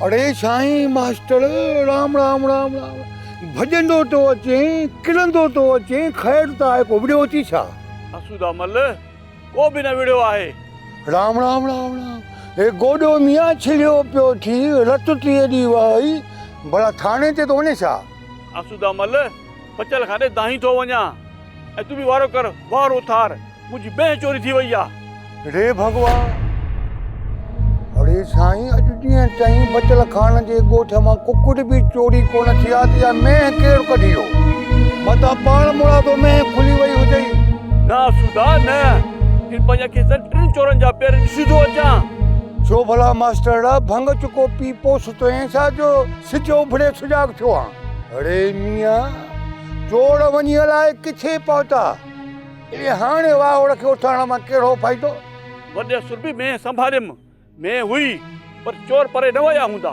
अरे साईं मास्टर राम राम राम राम भजंदो तो अचे किरंदो तो अचे खैर त आहे को विड़ियो थी छा असूदा मल को बि न विड़ियो आहे। राम राम राम राम हे गोॾो मियां छिड़ियो पियो थी रत थी एॾी वई भला थाणे ते तो वञे छा। असूदा मल पचल खाने दाही थो वञा ऐं तूं बि वारो कर वारो थार मुंहिंजी बेह चोरी थी वई आहे। रे भगवान अरे साईं अॼु ॾींहं ताईं बचल खान जे ॻोठ मां कुकुड़ बि चोरी कोन थी आहे त या मेंह केरु कढी वियो मतां पाण मुरादो मेंह खुली वई हुजई। न असूदा न इन पंहिंजा खे टिनि चोरनि जा पेर ॾिसी थो अचां। छो भला मास्टर भंग चुको पी पोस तो ऐसा जो सिजो उभड़े सुजाग थियो आहे। अरे मियां चोर वञी अलाए किथे पहुता ये हाणे वावड़ खे उथारण मां कहिड़ो फ़ाइदो। वॾे सुर बि में संभालियमि में हुई पर चोर परे न विया हूंदा।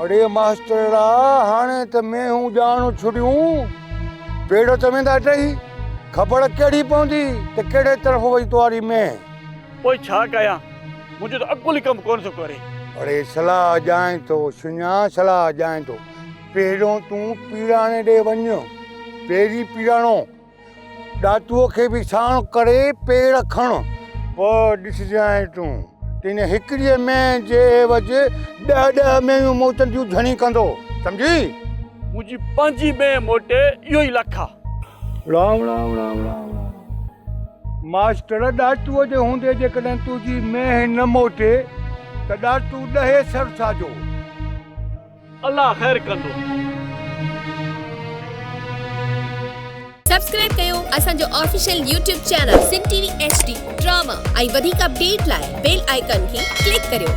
अरे मास्टर हाणे त में हूं ॼाण छुड़ियूं पेड़ त वेंदा टही ख़बर कहिड़ी पवंदी त कहिड़े तरफ़ वई तुआरी में। पोइ छा कयां मुंहिंजो त अकुल ई कमु कोन थो करे। अरे सलाह ॼाए थो सुञा सलाह ॼाए थो पहिरियों तूं पीराणे ॾे वञ पहिरीं पीराणो ॾातूअ खे बि साण करे पेड़ खण पोइ ॾिसजांइ तूं तिन हिकिड़ीअ में जे वजह 10 में मोचंदियूं झणी कंदो सम्झी। मुंहिंजी पंहिंजी में मोटे इहो ई लख आहे। राम राम राम राम राम मास्टर ॾातूअ जे हूंदे जेकॾहिं तुंहिंजी मेंह न मोटे त ॾातू ॾहे सरसा जो अल्लाह ख़ैर कंदो। सब्सक्राइब कयो असांजो official YouTube channel Singh TV HD drama ऐं वधीक अपडेट लाइ बेल आइकन खे क्लिक करियो।